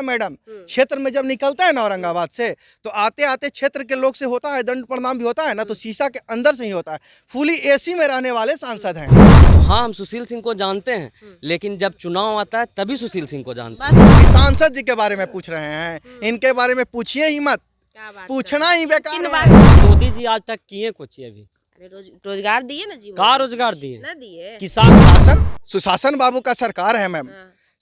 Madam. क्षेत्र में जब निकलता है ना औरंगाबाद से, तो आते आते क्षेत्र के लोग से होता है, दंड प्रणाम भी होता है ना, तो शीशा के अंदर से ही होता है। फुली एसी में रहने वाले सांसद हैं। तो हाँ, हम सुशील सिंह को जानते हैं, लेकिन जब चुनाव आता है तभी सुशील सिंह को जानते हैं। सांसद जी के बारे में पूछ रहे हैं, इनके बारे में पूछिए ही मत, पूछना ही बेकार है। मोदी जी आज तक किए कुछ अभी? रोजगार दिए ना जी, कहाँ रोजगार दिए? ना दिए। किसान शासन सुशासन बाबू का सरकार है मैम।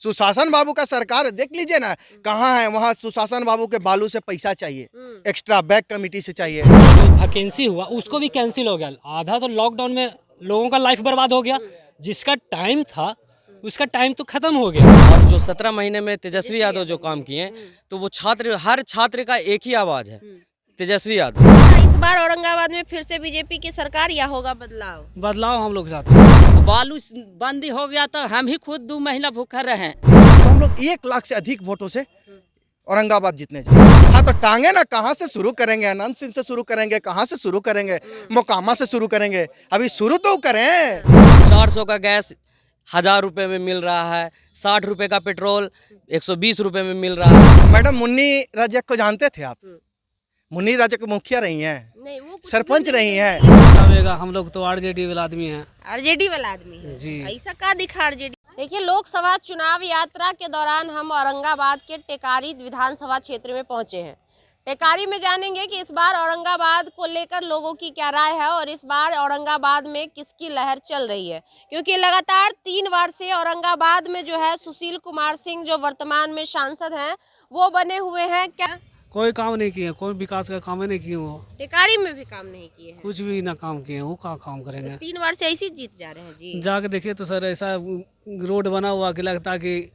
सुशासन बाबू का सरकार देख लीजिए ना, कहाँ है वहाँ सुशासन बाबू के बालू से पैसा चाहिए, एक्स्ट्रा बैक कमेटी से चाहिए। वैकेंसी हुआ उसको भी कैंसिल हो गया। आधा तो लॉकडाउन में लोगों का लाइफ बर्बाद हो गया। जिसका टाइम था उसका टाइम तो खत्म हो गया। और जो 17 महीने में तेजस्वी यादव जो काम किए, तो वो हर छात्र का एक ही आवाज है, तेजस्वी यादव। इस बार औरंगाबाद में फिर से बीजेपी की सरकार या होगा बदलाव? बदलाव हम लोग चाहते हैं। बालू बंदी हो गया तो हम ही खुद 2 महीना भूखा रहे। तो हम लोग 1 लाख से अधिक वोटों से औरंगाबाद जीतने जाए। हाँ, तो टांगे ना कहाँ से शुरू करेंगे? अनंत सिंह से शुरू करेंगे, कहाँ से शुरू करेंगे? मोकामा से शुरू करेंगे, अभी शुरू तो करें। 400 का गैस 1000 रुपए में मिल रहा है, 60 रुपए का पेट्रोल 120 रुपए में मिल रहा है। मैडम मुन्नी रजक को जानते थे आप? मुन्नी रजक मुखिया रही हैं, नहीं, वो सरपंच रही हैं। हम लोग तो आरजेडी वाला आदमी हैं। आरजेडी वाला आदमी है जी। ऐसा का दिखा आरजेडी? देखिए, लोकसभा चुनाव यात्रा के दौरान हम औरंगाबाद के टेकारी विधानसभा क्षेत्र में पहुंचे हैं। टेकारी में जानेंगे कि इस बार औरंगाबाद को लेकर लोगों की क्या राय है और इस बार औरंगाबाद में किसकी लहर चल रही है, क्योंकि लगातार 3 बार से औरंगाबाद में जो है सुशील कुमार सिंह जो वर्तमान में सांसद हैं वो बने हुए हैं। क्या कोई काम नहीं किए, कोई विकास का काम नहीं किए। वो टेकारी में भी काम नहीं किए हैं, कुछ भी ना काम किए। वो क्या काम करेंगे? 3 बार से ऐसे ही जीत जा रहे हैं जी। जाके देखिए तो सर, ऐसा रोड बना हुआ कि लगता कि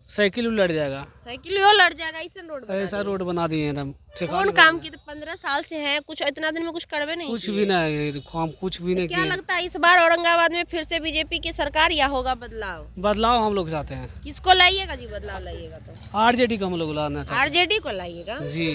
साइकिल उलट जाएगा। साइकिल हो लड़ जाएगा, ऐसा रोड बना ऐसा रोड बना दिए एकदम। कौन काम किए? 15 साल से हैं, कुछ इतना दिन में कुछ करवे नहीं कुछ किए। भी नहीं काम, कुछ भी नहीं क्या किए। लगता है इस बार औरंगाबाद में फिर से बीजेपी की सरकार या होगा बदलाव? बदलाव हम लोग चाहते हैं। किसको लाइएगा जी? बदलाव लाइएगा तो आरजेडी को हम लोग लाना चाहते आरजेडी को लाइएगा जी।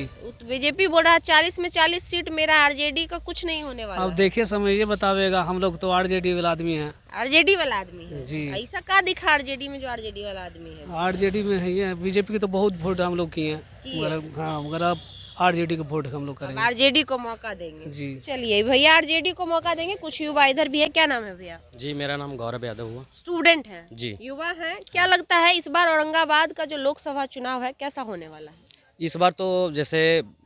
बीजेपी बोल रहा है 40 में 40 सीट मेरा, आरजेडी का कुछ नहीं होने वाला अब है। देखिए समय ये बतावेगा। हम लोग तो आरजेडी वाला आदमी हैं। आरजेडी वाला आदमी है जी। ऐसा का दिखा आरजेडी में जो आरजेडी वाला आदमी है? आरजेडी में है ये। बीजेपी के तो बहुत वोट हम लोग किए हैं, मगर अब आरजेडी को वोट हम लोग करेंगे। आरजेडी को मौका देंगे जी। चलिए भैया, आरजेडी को मौका देंगे। कुछ युवा इधर भी है। क्या नाम है भैया? जी, मेरा नाम गौरव यादव हुआ। स्टूडेंट है जी। युवा है। क्या लगता है इस बार औरंगाबाद का जो लोकसभा चुनाव है कैसा होने वाला है? इस बार तो जैसे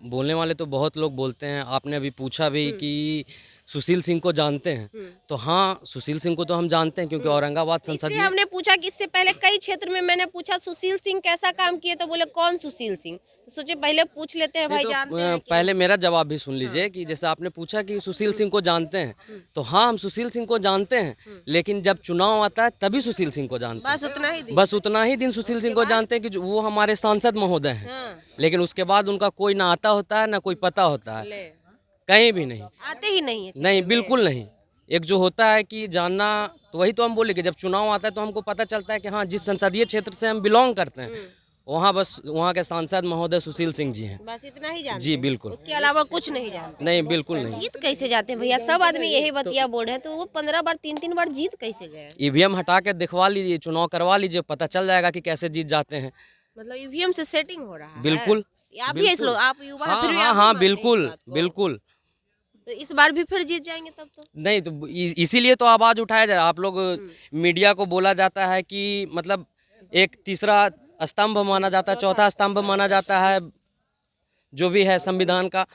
बोलने वाले तो बहुत लोग बोलते हैं, आपने अभी पूछा भी कि सुशील सिंह को जानते हैं, तो हाँ, सुशील सिंह को तो हम जानते हैं क्योंकि औरंगाबाद इसलिए संसदीय। हमने पूछा कि इससे पहले कई क्षेत्र में मैंने पूछा सुशील सिंह कैसा काम किए, तो बोले कौन सुशील सिंह, तो सोचे पहले पूछ लेते हैं भाई, तो जानते हैं क्या? पहले मेरा जवाब भी सुन लीजिए कि जैसे आपने पूछा कि सुशील सिंह को जानते हैं, तो हाँ, हम सुशील सिंह को जानते हैं, लेकिन जब चुनाव आता है तभी सुशील सिंह को जानते हैं। बस उतना ही दिन। बस उतना ही दिन सुशील सिंह को जानते हैं कि वो हमारे सांसद महोदय हैं, हाँ। लेकिन उसके बाद उनका कोई ना आता होता है ना कोई पता होता है, ले, कहीं भी नहीं। आते ही नहीं है। नहीं, बिल्कुल नहीं। एक जो होता है कि जानना, तो वही तो हम बोले कि जब चुनाव आता है तो हमको पता चलता है कि हाँ, जिस संसदीय क्षेत्र से हम बिलोंग करते हैं वहाँ बस वहाँ के सांसद महोदय सुशील सिंह जी हैं। बस इतना ही जानते जी हैं। बिल्कुल। उसके अलावा कुछ नहीं जानते। नहीं, बिल्कुल नहीं। जीत कैसे जाते हैं भैया? सब आदमी यही बतिया बोल रहे हैं, तो वो 15 बार 3-3 बार जीत कैसे गए? ईवीएम हटा के दिखवा लीजिए, चुनाव करवा लीजिए, पता चल जाएगा कि कैसे जीत जाते हैं। मतलब ईवीएम से सेटिंग हो रहा है? बिल्कुल। आप भी ऐसे लोग, आप युवा हैं, हाँ फिर भी हाँ आप भी हाँ, मानते हैं इस बिल्कुल बात को? बिल्कुल। तो इस बार भी फिर जीत जाएंगे तब तो? नहीं, तो इसीलिए तो आवाज़ उठाया जाए। आप लोग मीडिया को बोला जाता है कि मतलब एक तीसरा स्तंभ माना जाता है, चौथा स्तंभ माना जाता है जो भी है संविधान का,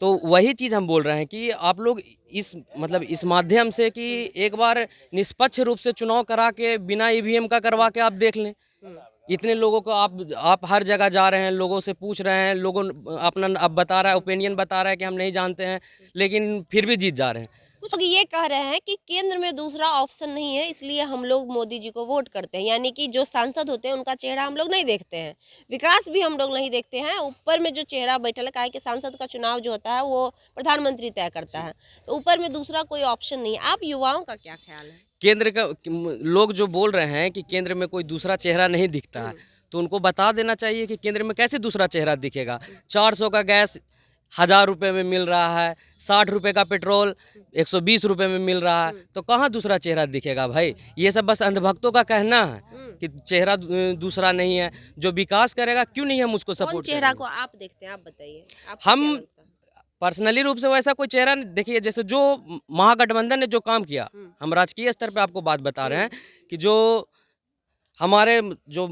तो वही चीज़ हम बोल रहे हैं कि आप लोग इस माध्यम से कि एक बार निष्पक्ष रूप से चुनाव करा के बिना ईवीएम का करवा के आप देख लें। इतने लोगों को आप हर जगह जा रहे हैं, लोगों से पूछ रहे हैं, लोगों अपना अब बता रहा है, ओपिनियन बता रहा है कि हम नहीं जानते हैं, लेकिन फिर भी जीत जा रहे हैं। कुछ लोग ये कह रहे हैं कि केंद्र में दूसरा ऑप्शन नहीं है, इसलिए हम लोग मोदी जी को वोट करते हैं। यानी कि जो सांसद होते हैं उनका चेहरा हम लोग नहीं देखते हैं, विकास भी हम लोग नहीं देखते हैं, ऊपर में जो चेहरा बैठल है, काहे कि सांसद का चुनाव जो होता है वो प्रधानमंत्री तय करता है, तो ऊपर में दूसरा कोई ऑप्शन नहीं है। आप युवाओं का क्या ख्याल है? केंद्र का लोग जो बोल रहे हैं कि केंद्र में कोई दूसरा चेहरा नहीं दिखता है, तो उनको बता देना चाहिए कि केंद्र में कैसे दूसरा चेहरा दिखेगा। 400 का गैस 1000 रुपये में मिल रहा है, 60 रुपये का पेट्रोल 120 रुपये में मिल रहा है, तो कहाँ दूसरा चेहरा दिखेगा भाई? ये सब बस अंधभक्तों का कहना है कि चेहरा दूसरा नहीं है। जो विकास करेगा क्यों नहीं हम उसको कौन सपोर्ट चेहरा करेंगे? को आप देखते हैं, आप बताइए। आपको हम क्या लगता है? पर्सनली रूप से वैसा कोई चेहरा नहीं, देखिए जैसे जो महागठबंधन ने जो काम किया, हम राजकीय स्तर पे आपको बात बता रहे हैं कि जो हमारे जो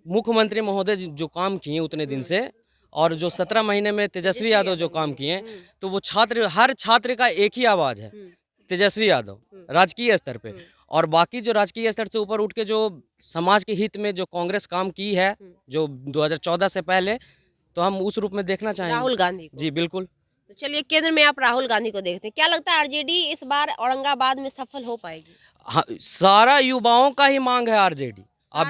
मुख्यमंत्री महोदय जो काम किए उतने दिन से, और जो 17 महीने में तेजस्वी यादव जो काम किए, तो वो हर छात्र का एक ही आवाज़ है, तेजस्वी यादव, राजकीय स्तर पे। और बाकी जो राजकीय स्तर से ऊपर उठ के जो समाज के हित में जो कांग्रेस काम की है, जो 2014 से पहले, तो हम उस रूप में देखना चाहेंगे। राहुल गांधी को। जी बिल्कुल। तो चलिए, केंद्र में आप राहुल गांधी को देखते हैं, क्या लगता है आरजेडी इस बार औरंगाबाद में सफल हो पाएगी? हाँ, सारा युवाओं का ही मांग है आरजेडी। आप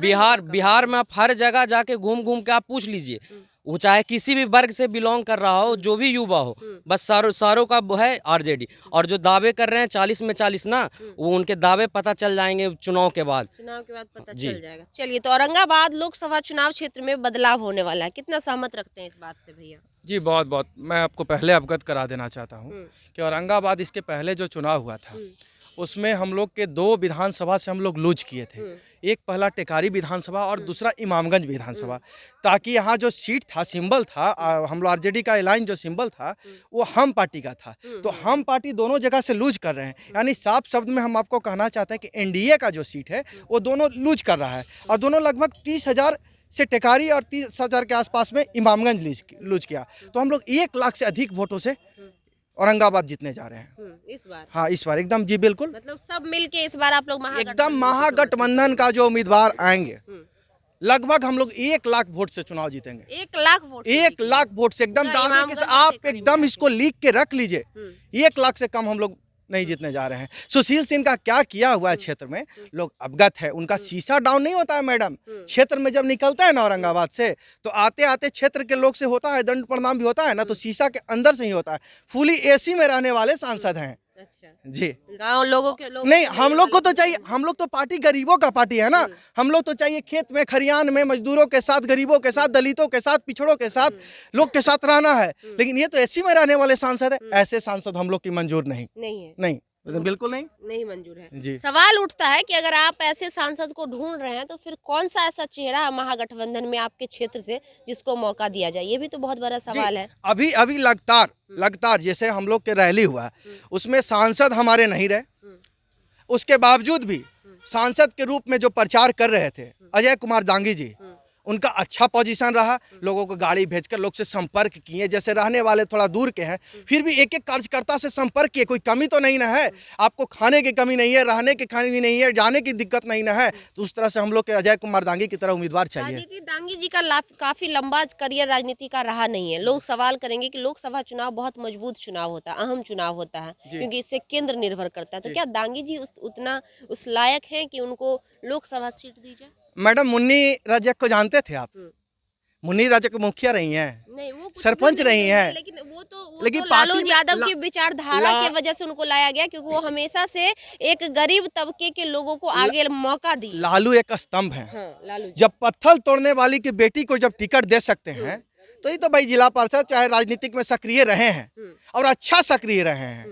बिहार में आप हर जगह जाके घूम घूम के आप पूछ लीजिए, वो चाहे किसी भी वर्ग से बिलोंग कर रहा हो, जो भी युवा हो, बस सारों का वो है आरजेडी। और जो दावे कर रहे हैं 40 में 40 ना, वो उनके दावे पता चल जाएंगे चुनाव के बाद। चुनाव के बाद पता जी। चल जाएगा। चलिए, तो औरंगाबाद लोकसभा चुनाव क्षेत्र में बदलाव होने वाला है, कितना सहमत रखते हैं इस बात से भैया? जी बहुत बहुत मैं आपको पहले अवगत करा देना चाहता हूँ कि औरंगाबाद इसके पहले जो चुनाव हुआ था उसमें हम लोग के 2 विधानसभा से हम लोग लूज किए थे। एक पहला टेकारी विधानसभा और दूसरा इमामगंज विधानसभा, ताकि यहाँ जो सीट था, सिंबल था, हम लोग आरजेडी का एलाइन जो सिंबल था वो हम पार्टी का था, तो हम पार्टी दोनों जगह से लूज कर रहे हैं। यानी साफ शब्द में हम आपको कहना चाहते हैं कि एनडीए का जो सीट है वो दोनों लूज कर रहा है, और दोनों लगभग 30,000 से टेकारी और 30,000 के आसपास में इमामगंज लूज किया। तो हम लोग 1 लाख से अधिक वोटों से औरंगाबाद जीतने जा रहे हैं इस बार। हाँ इस बार एकदम, जी बिल्कुल, मतलब सब मिलके इस बार आप लोग एकदम महागठबंधन का जो उम्मीदवार आएंगे, लगभग हम लोग 1 लाख वोट से चुनाव जीतेंगे। 1 लाख वोट? 1 लाख वोट से एकदम पूरा दावे के साथ, इमामगंज आप से करीब एकदम है। इसको लिख के रख लीजिए, 1 लाख से कम हम लोग नहीं जीतने जा रहे हैं। सुशील सिंह का क्या किया हुआ है क्षेत्र में लोग अवगत है, उनका शीशा डाउन नहीं होता है मैडम। क्षेत्र में जब निकलता है ना औरंगाबाद से, तो आते आते क्षेत्र के लोग से होता है दंड प्रणाम भी होता है ना, तो शीशा के अंदर से ही होता है। फुली एसी में रहने वाले सांसद हैं। अच्छा, जी गांव लोगों के लोग नहीं, हम लोग को तो चाहिए, हम लोग तो पार्टी गरीबों का पार्टी है ना, हम लोग तो चाहिए खेत में, खरियान में, मजदूरों के साथ, गरीबों के साथ, दलितों के साथ, पिछड़ों के साथ, लोग के साथ रहना है। लेकिन ये तो एसी में रहने वाले सांसद है, ऐसे सांसद हम लोग की मंजूर नहीं है, नहीं, बिल्कुल नहीं मंजूर है। जी। सवाल उठता है कि अगर आप ऐसे सांसद को ढूंढ रहे हैं, तो फिर कौन सा ऐसा चेहरा है महागठबंधन में आपके क्षेत्र से जिसको मौका दिया जाए? ये भी तो बहुत बड़ा सवाल है। अभी अभी लगातार जैसे हम लोग के रैली हुआ, उसमें सांसद हमारे नहीं रहे, उसके बावजूद भी सांसद के रूप में जो प्रचार कर रहे थे अजय कुमार दांगी जी, उनका अच्छा पोजीशन रहा, लोगों को गाड़ी भेजकर लोग से संपर्क किए, जैसे रहने वाले थोड़ा दूर के हैं, फिर भी एक एक कार्यकर्ता से संपर्क किए, कोई कमी तो नहीं ना है, आपको खाने की कमी नहीं है, रहने की कमी नहीं है, जाने की दिक्कत नहीं ना है, तो उस तरह से हम लोग के अजय कुमार दांगी की तरह उम्मीदवार चाहिए। राजनीति दांगी जी का काफी लंबा करियर राजनीति का रहा नहीं है। लोग सवाल करेंगे कि लोकसभा चुनाव बहुत मजबूत चुनाव होता है, अहम चुनाव होता है, क्योंकि इससे केंद्र निर्भर करता है। तो क्या दांगी जी उस लायक हैं कि उनको लोकसभा सीट दी जाए? मैडम, मुन्नी रजक को जानते थे आप? मुन्नी रजक मुखिया रही हैं, नहीं, वो कुछ सरपंच भी रही नहीं, हैं, लेकिन वो तो लेकिन लालू पार्टी में यादव की विचारधारा की वजह से उनको लाया गया, क्योंकि वो हमेशा से एक गरीब तबके के लोगों को आगे मौका दी। लालू एक स्तंभ है। हाँ, लालू जी। जब पत्थर तोड़ने वाली की बेटी को जब टिकट दे सकते हैं, तो ये तो भाई जिला पार्षद चाहे राजनीतिक में सक्रिय रहे हैं और अच्छा सक्रिय रहे हैं,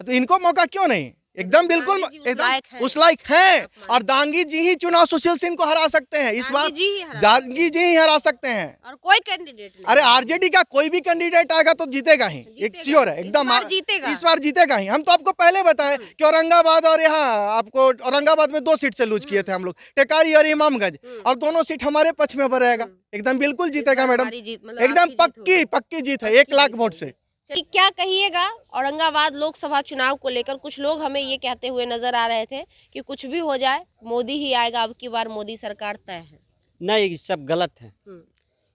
तो इनको मौका क्यों नहीं? एकदम बिल्कुल, दांगी जी उस एकदम लायक हैं। उस लायक हैं, और दांगी जी ही चुनाव सुशील सिंह को हरा सकते हैं इस बार, दांगी जी ही हरा दांगी जी ही हरा सकते हैं। और कोई कैंडिडेट नहीं। अरे आरजेडी का कोई भी कैंडिडेट आएगा तो जीतेगा ही, एक श्योर है एकदम, इस बार जीतेगा। इस बार जीतेगा ही। हम तो आपको पहले बताएं कि औरंगाबाद और यहाँ आपको औरंगाबाद में 2 सीट से लूज किए थे हम लोग, टेकारी और इमामगंज, और दोनों सीट हमारे पक्ष में रहेगा, एकदम बिल्कुल जीतेगा मैडम, हमारी जीत, मतलब एकदम आपकी जीत पक्की जीत है, 1 लाख वोट से। चलिए, क्या कहिएगा औरंगाबाद लोकसभा चुनाव को लेकर? कुछ लोग हमें ये कहते हुए नजर आ रहे थे कि कुछ भी हो जाए मोदी ही आएगा, अब की बार मोदी सरकार तय है। नहीं, ये सब गलत है,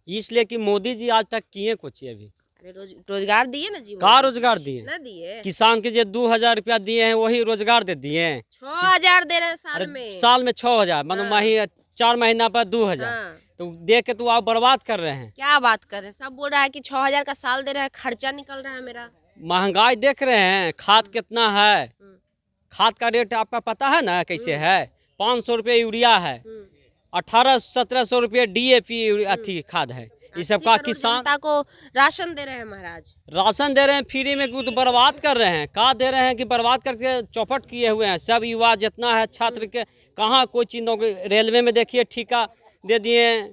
इसलिए कि मोदी जी आज तक किए कुछ अभी। अरे रोजगार दिए ना जी, का रोजगार दिए? ना दिए। किसान के जो 2,000 रुपया दिए हैं वही रोजगार दे दिए हैं। 6,000 दे रहे हैं साल में। साल में 6,000, मतलब माही 4 महीना पर 2,000, हाँ। तो देख के तो आप बर्बाद कर रहे हैं। क्या बात कर रहे हैं? सब बोल रहा है कि 6,000 का साल दे रहा है, खर्चा निकल रहा है मेरा। महंगाई देख रहे हैं, खाद कितना है, खाद का रेट आपका पता है ना कैसे है? 500 रुपये यूरिया है, 1800-1700 रुपये DAP अथी खाद है, ये सब 80 का करोड़ किसान जनता को राशन दे रहे हैं महाराज। राशन दे रहे हैं फ्री में, कुछ बर्बाद कर रहे हैं। का दे रहे हैं कि बर्बाद करके चौपट किए हुए हैं। सब युवा जितना है छात्र के कहाँ कोई चीज़ नौकरी, रेलवे में देखिए ठेका दे दिए,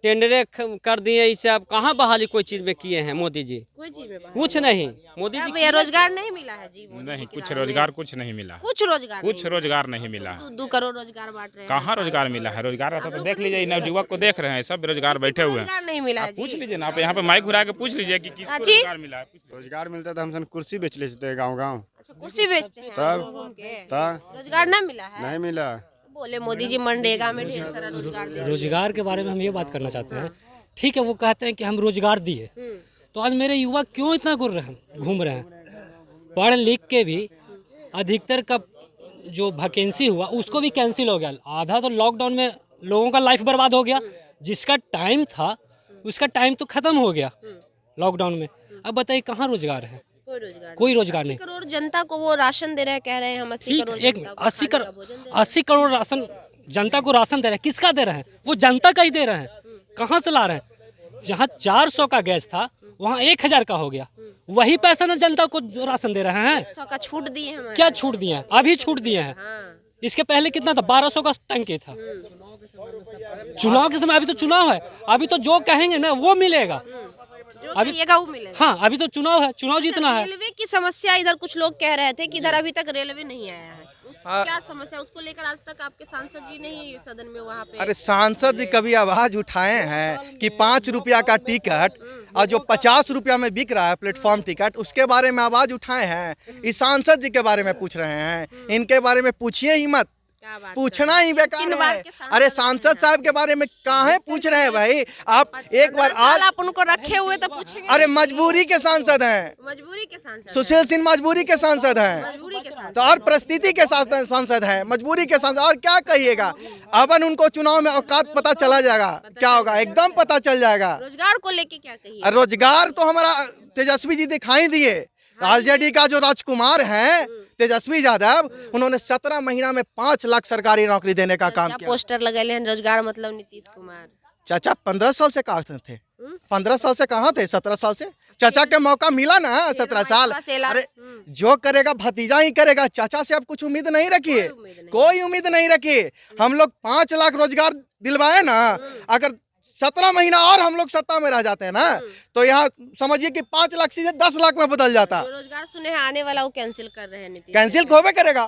टेंडरे कर दिए, ये सब कहाँ बहाली कोई चीज़ में किए हैं मोदी जी? कोई चीज में बात कुछ नहीं। मोदी जी नहीं। रोजगार नहीं मिला है जी मोदी नहीं, जी के कुछ राज में। रोजगार कुछ नहीं मिला, कुछ रोजगार कुछ रोजगार नहीं मिला। 2 करोड़ रोजगार बांट रहे हैं। कहाँ रोजगार मिला है? रोजगार रहता तो देख लीजिए, नवयुवक को देख रहे हैं, सब बेरोजगार बैठे हुए हैं। रोजगार नहीं मिला है आप पूछ जी। लीजिए ना, आप यहाँ पे माइक घुरा के पूछ लीजिए कि किसको जी? रोजगार मिला है। रोजगार मिलता तो हम सन कुर्सी बेच लेते हैं गाँव गाँव। अच्छा, कुर्सी बेचते हैं तब घूम के। तब रोजगार नहीं मिला है। नहीं मिला। बोले मोदी जी मनरेगा में ढेर सारा रोजगार दे रहे हैं। रोजगार के बारे में हम ये बात करना चाहते हैं। ठीक है, वो कहते हैं कि हम रोजगार दिए, तो आज मेरे युवा क्यों इतना घूम रहे हैं? पढ़ लिख के भी अधिकतर का जो वैकेंसी हुआ उसको भी कैंसिल हो गया। आधा तो लॉकडाउन में लोगों का लाइफ बर्बाद हो गया। जिसका टाइम था उसका टाइम तो खत्म हो गया लॉकडाउन में। अब बताइए कहाँ रोजगार है? कोई रोजगार नहीं। 80 करोड़ जनता को वो राशन दे रहे हैं, कह रहे हैं हम 80 ठीक, करोड़ एक जनता को 80 खाने का भोजन दे रहे हैं। 80 करोड़ राशन जनता को राशन दे रहे हैं। किसका दे रहे हैं? वो जनता का ही दे रहे हैं। कहाँ से ला रहे हैं? जहाँ 400 का गैस था वहाँ 1000 का हो गया। वही पैसा ना जनता को राशन दे रहे हैं। 100 का छूट दिए हैं। क्या छूट दिए हैं? अभी छूट दिए हैं। इसके पहले कितना था? 1200 का टंकी था। चुनाव के समय, अभी तो चुनाव है, अभी तो जो कहेंगे ना वो मिलेगा। जो कहिएगा वो मिलेगा। हाँ, अभी तो चुनाव है, चुनाव जीतना है। रेलवे की समस्या इधर कुछ लोग कह रहे थे कि इधर अभी तक रेलवे नहीं आया है। क्या समस्या उसको लेकर आज तक आपके सांसद जी नहीं सदन में वहाँ पे? अरे सांसद जी कभी आवाज उठाए हैं कि 5 रुपया का टिकट और जो 50 रुपया में बिक रहा है प्लेटफॉर्म टिकट, उसके बारे में आवाज उठाए हैं? इस सांसद जी के बारे में पूछ रहे हैं, इनके बारे में पूछिए ही मत, क्या बात पूछना ही बेकार किन बात है। के सांसद अरे सांसद साहब के बारे में काहे पूछ रहे हैं भाई? आप एक बार 15 साल आज, आप उनको रखे हुए तो पूछेंगे। अरे मजबूरी के सांसद हैं, मजबूरी के सांसद हैं। सुशील सिंह मजबूरी के सांसद हैं, मजबूरी के सांसद। तो और परिस्थिति के सांसद हैं, मजबूरी के सांसद। और क्या कहिएगा? अपन उनको चुनाव में औकात पता चला जाएगा, क्या होगा एकदम पता चल जाएगा। रोजगार को लेके क्या कहिए? रोजगार तो हमारा तेजस्वी जी दिखाई दिए। आरजेडी का जो राजकुमार है तेजस्वी यादव, उन्होंने 17 महीना में 5 लाख सरकारी नौकरी देने का काम किया। पोस्टर लगेले हैं रोजगार मतलब नीतीश कुमार। चाचा 15 साल से कहाँ थे? 15 साल से कहाँ थे? 17 साल से चाचा के मौका मिला ना, 17 साल। अरे जो करेगा भतीजा ही करेगा, चाचा से अब कुछ उम्मीद नहीं रखिए, कोई उम्मीद नहीं रखिए। हम लोग 5 लाख रोजगार दिलवाए ना, अगर 17 महीना और हम लोग सत्ता में रह जाते हैं ना, तो यहाँ समझिए कि 5 लाख सीधे 10 लाख में बदल जाता। जो रोजगार सुने हैं आने वाला वो कैंसिल कर रहे हैं नीतीश। कैंसिल होबे करेगा,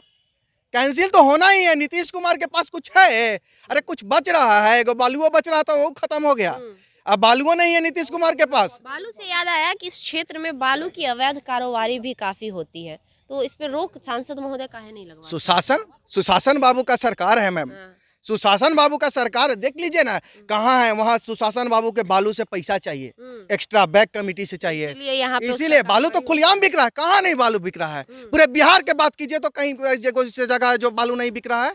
कैंसिल तो होना ही है। नीतीश कुमार के पास कुछ है? अरे कुछ बच रहा है, एगो बालुओ बच रहा था, वो खत्म हो गया। अब बालुओं नहीं है नीतीश कुमार के पास। बालू से याद आया कि इस क्षेत्र में बालू की अवैध कारोबारी भी काफी होती है, तो इस पे रोक सांसद महोदय काहे नहीं लगवा? सुशासन बाबू का सरकार है मैम। सुशासन बाबू का सरकार देख लीजिए ना, कहाँ है वहाँ सुशासन बाबू के बालू से पैसा चाहिए, एक्स्ट्रा बैग कमेटी से चाहिए, इसीलिए बालू तो खुलेआम बिक रहा है। कहाँ नहीं बालू बिक रहा है? पूरे बिहार के बात कीजिए तो कहीं जगह है जो बालू नहीं बिक रहा है?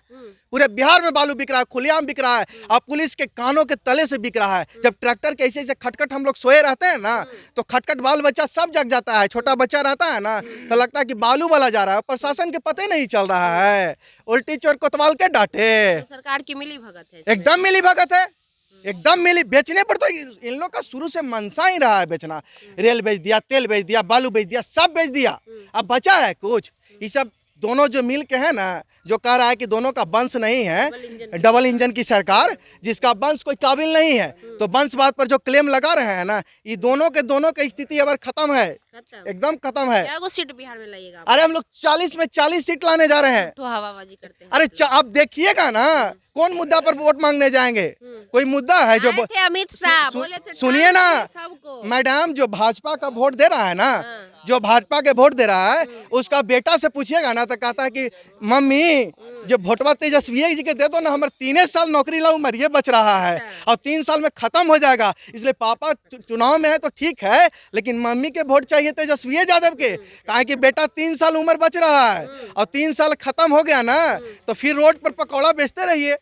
पूरे बिहार में बालू बिक रहा है, खुलेआम बिक रहा है, और पुलिस के कानों के तले से बिक रहा है। जब ट्रैक्टर के ऐसे खटखट हम लोग सोए रहते हैं ना, तो खटखट बाल बच्चा सब जग जाता है। छोटा बच्चा रहता है ना तो लगता है कि बालू वाला जा रहा है, प्रशासन के पता ही नहीं चल रहा है। उल्टी चोर कोतवाल के डांटे। सरकार की मिली भगत है, एकदम मिली भगत है, एकदम मिली। बेचने पर तो इन लोग का शुरू से मनसा ही रहा है बेचना। रेल बेच दिया, तेल बेच दिया, बालू बेच दिया, सब बेच दिया। अब बचा है कुछ? ये सब दोनों जो मिल के है ना, जो कह रहा है कि दोनों का वंश नहीं है, डबल इंजन की सरकार, जिसका वंश कोई काबिल नहीं है, तो वंशवाद पर जो क्लेम लगा रहे हैं ना, ये दोनों के स्थिति अब खत्म है, एकदम खत्म है। क्या सीट बिहार में लाइएगा? अरे हम लोग 40 में 40 सीट लाने जा रहे हैं। तो हवाबाजी करते हैं। अरे आप देखिएगा ना, कौन मुद्दा पर वोट मांगने जाएंगे? कोई मुद्दा है जो थे अमित शाह बोले थे, सुनिए ना सबको। मैडम, जो भाजपा का वोट दे रहा है ना, जो भाजपा के वोट दे रहा है, उसका बेटा से पूछिएगा ना तो कहता है कि मम्मी जो वोटवा तेजस्वी जी के दे दो ना, हमारे 3 साल नौकरी ला उम्र ये बच रहा है और 3 साल में खत्म हो जाएगा, इसलिए पापा चुनाव में है तो ठीक है, लेकिन मम्मी के वोट चाहिए तेजस्वी यादव के। कहा कि बेटा 3 साल उम्र बच रहा है और 3 साल खत्म हो गया ना, तो फिर रोड पर पकौड़ा बेचते रहिए,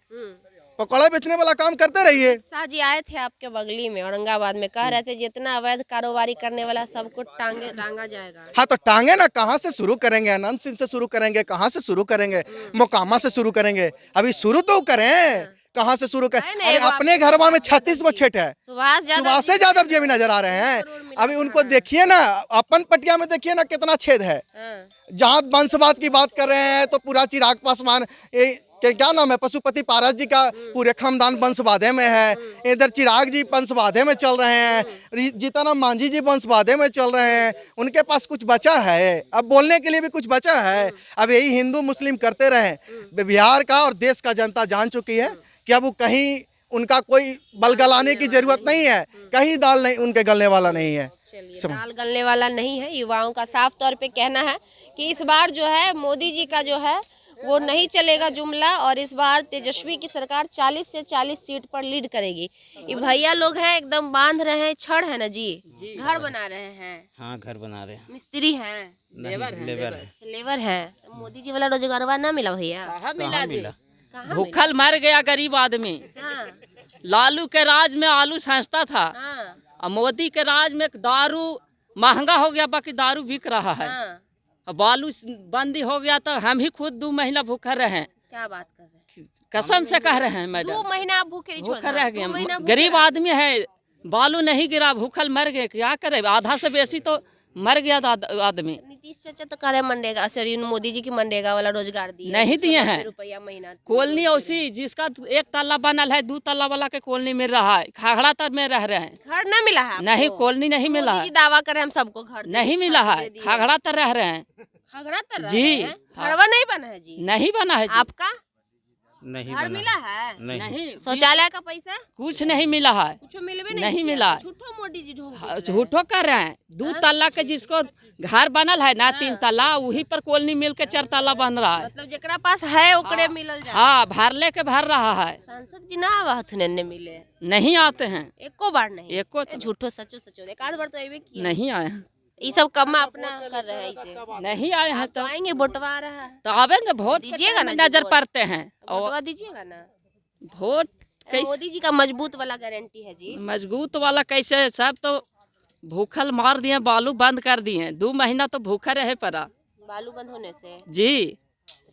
पकौड़ा बेचने वाला काम करते रहिए। शाह जी आए थे आपके बगली में औरंगाबाद में, कह रहे थे जितना अवैध कारोबारी करने वाला सबको टांगा जाएगा। हाँ तो टांगे ना, कहाँ से शुरू करेंगे? अनंत सिंह से शुरू करेंगे? कहाँ से शुरू करेंगे? मोकामा से शुरू करेंगे? अभी शुरू तो करें, कहाँ से शुरू कर, है ना, अरे एगो अपने घरवा में 36 गो छेठ है, सुभाष सुभाष यादव जी भी नजर आ रहे हैं। अभी उनको देखिए ना, अपन पटिया में देखिए ना कितना छेद है। जहाँ वंशवाद की बात कर रहे हैं तो पूरा चिराग पासवान, क्या नाम है, पशुपति पारस जी का पूरे खानदान वंशवादे में है। इधर चिराग जी वंशवादे में चल रहे हैं, जीतनराम मांझी जी वंशवादे में चल रहे हैं। उनके पास कुछ बचा है, अब बोलने के लिए भी कुछ बचा है। अब यही हिंदू मुस्लिम करते रहे। बिहार का और देश का जनता जान चुकी है कि अब वो कहीं उनका कोई बल गलाने की जरूरत नहीं है, कहीं दाल नहीं उनके गलने वाला नहीं है। चलिए, दाल गलने वाला नहीं है। युवाओं का साफ तौर पे कहना है कि इस बार जो है मोदी जी का जो है वो नहीं चलेगा जुमला, और इस बार तेजस्वी की सरकार 40 से 40 सीट पर लीड करेगी। ये भैया लोग हैं, एकदम बांध रहे हैं, छड़ है ना जी, घर बना रहे हैं। हाँ, घर बना रहे हैं। मिस्त्री हैं, लेबर है। तो मोदी जी वाला रोजगारवा ना मिला भैया? कहाँ मिला जी? कहाँ भूखल मर गया गरीब आदमी। हाँ, लालू के राज में आलू सस्ता था, हाँ, और मोदी के राज में दारू महंगा हो गया, बाकी दारू बिक रहा है। हाँ। अब बालू बंदी हो गया तो हम ही खुद 2 महीना भूखे रहे। क्या बात कर रहे हैं? कसम से कह रहे हैं 2 मैडम, महीना आप भूखे नहीं छोड़ भूखे रह दो महीना गए। भूखे गरीब रहे। आदमी है, बालू नहीं गिरा, भूखल मर गए, क्या करे? आधा से बेसी तो मर गया आदमी। नीतीश चाचा तो कह रहे मनरेगा, सॉरी मोदी जी की मनरेगा वाला रोजगार दिए, नहीं दिए हैं। रुपया महीना। कॉलोनी ऐसी जिसका 1 तल्ला बनल है, 2 तल्ला वाला के कॉलोनी मिल रहा है, खागड़ा तर में रह रहे हैं। घर ना मिला है नहीं, आपको? कॉलोनी नहीं मिला मोदी है, जी दावा कर रहे हैं हम सबको घर दे नहीं दिए, मिला छत है, दे दिए। खागड़ा तर रह रहे हैं। खगड़ा तर रहे जी, हैं? हाँ। घरवा नहीं बना है जी? नहीं बना है जी। आपका नहीं घर बना। मिला है? नहीं, शौचालय का पैसा कुछ नहीं मिला है, कुछ मिलवे नहीं किया? मिला। झूठो मोदी जी ढोंग हाँ, देख रहे हैं। झूठो कर रहे हैं। 2 तल्ला के जिसको घर बनल है ना, 3 तल्ला, वही पर कॉलोनी मिल के 4 तल्ला बन रहा है। मतलब जेकरा पास है ओकरे मिलल जाए। हाँ, भरले के भर रहा है। सांसद जी ना हथुन ने मिले, नहीं आते हैं, एको बार नहीं। एको तो झूठो सचो सचो, एक आध बार तो अबे किया। नहीं आए हैं, ये सब कमा अपना कर रहे हैं इसे। नहीं आए हैं। तो आएंगे, वोटवा आ रहा है, तो आवेंगे, वोट के दीजिएगा ना टाइम जी, नजर वोट। पड़ते हैं। और वोटवा दीजिएगा ना। वोट कैसे मोदी जी का मजबूत वाला गारंटी है जी। मजबूत वाला कैसे? सब तो भूखल मार दिए, बालू बंद कर दिए, 2 महीना तो भूखा रहे पड़ा बालू बंद होने से। जी।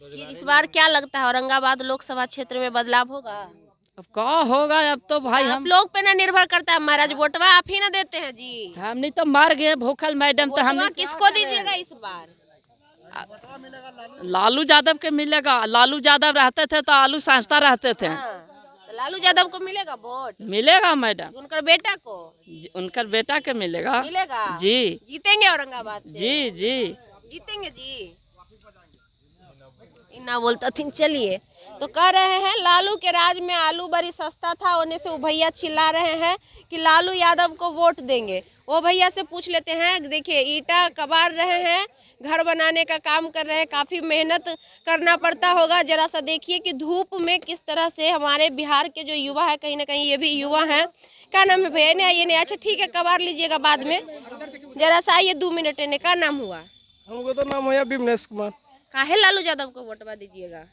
कि इस बार क्या लगता है औरंगाबाद लोकसभा क्षेत्र में बदलाव होगा? अब क्या होगा? अब तो भाई आप हम लोग पे ना निर्भर करता है महाराज, वोटवा आप ही ना देते हैं जी। हमने तो मर गए भूखल मैडम। तो हम वोटवा किसको दीजिएगा इस बार? लालू यादव के मिलेगा। लालू यादव रहते थे तो आलू सस्ता रहते थे। हाँ, तो लालू यादव को मिलेगा वोट? मिलेगा मैडम, उनकर बेटा को उनकर बेटा के मिलेगा। मिलेगा जी, जीतेंगे औरंगाबाद से? जी, जी। जीतेंगे जी। इना बोलता थी। चलिए, तो कह रहे हैं लालू के राज में आलू बड़ी सस्ता था, होने से वो भैया चिल्ला रहे हैं कि लालू यादव को वोट देंगे। वो भैया से पूछ लेते हैं। देखिए, ईंटा कबाड़ रहे हैं, घर बनाने का काम कर रहे हैं, काफ़ी मेहनत करना पड़ता होगा। जरा सा देखिए कि धूप में किस तरह से हमारे बिहार के जो युवा है, कहीं ना कहीं ये भी युवा हैं। क्या नाम है भैया? ने ये नहीं, अच्छा ठीक है, कबाड़ लीजिएगा बाद में। जरा सा आइए, 2 मिनट ने। क्या नाम हुआ? हमको तो नाम है विमलेश कुमार। काहे लालू यादव को वोटवा दीजिएगा?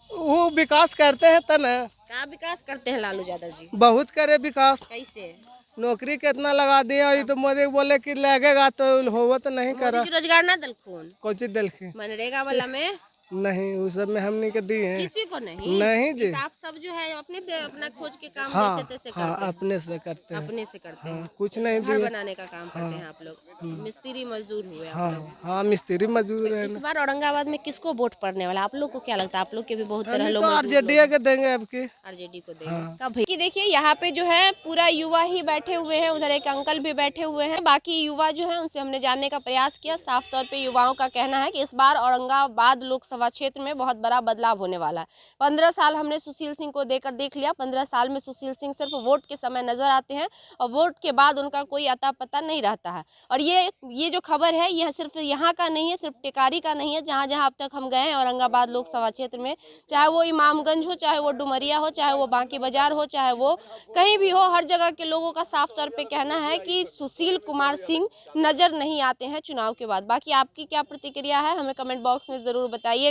वो विकास करते हैं त न। क्या विकास करते हैं लालू यादव जी? बहुत करे विकास। कैसे? नौकरी कितना लगा दिया, ये तो मोदी बोले कि लगेगा तो होगा तो नहीं करा। मोदी जी रोजगार ना दलखून कौन चीज दिल की? मनरेगा वाला में नहीं, उस सब में हमने के दिए हैं। किसी को नहीं। नहीं जी। आप सब जो है अपने से अपना खोज के काम हाँ, जैसे तैसे हाँ, करते हैं। अपने से करते हैं। अपने से करते हैं। हाँ, कुछ नहीं घर दिए। बनाने का काम करते हैं आप लोग, मिस्त्री मजदूर हुए आप लोग। हाँ, हाँ, मिस्त्री मजदूर है इस ना। बार औरंगाबाद में किसको वोट पड़ने वाला? आप लोग को क्या लगता है? आप लोग के भी बहुत तरह लोग तो आरजेडी के देंगे अब की। आरजेडी को देंगे। कब कि देखिए, यहाँ पे जो है पूरा युवा ही बैठे हुए हैं, उधर एक अंकल भी बैठे हुए हैं। बाकी युवा जो है उनसे हमने जानने का प्रयास किया। साफ तौर पे युवाओं का कहना है कि इस बार औरंगाबाद लोकसभा क्षेत्र में बहुत बड़ा बदलाव होने वाला है। 15 साल हमने सुशील सिंह को देकर देख लिया। 15 साल में सुशील सिंह सिर्फ वोट के समय नजर आते हैं और वोट के बाद उनका कोई अता पता नहीं रहता है। और ये जो खबर है, यह सिर्फ यहाँ का नहीं है, सिर्फ टेकारी का नहीं है। जहाँ जहाँ अब तक हम गए हैं औरंगाबाद लोकसभा क्षेत्र में, चाहे वो इमामगंज हो, चाहे वो डुमरिया हो, चाहे वो बांकी बाजार हो, चाहे वो कहीं भी हो, हर जगह के लोगों का साफ तौर पे कहना है कि सुशील कुमार सिंह नजर नहीं आते हैं चुनाव के बाद। बाकी आपकी क्या प्रतिक्रिया है, हमें कमेंट बॉक्स में ज़रूर बताइएगा।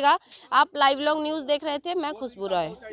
आप लाइव लॉग न्यूज़ देख रहे थे, मैं खुशबू रॉय।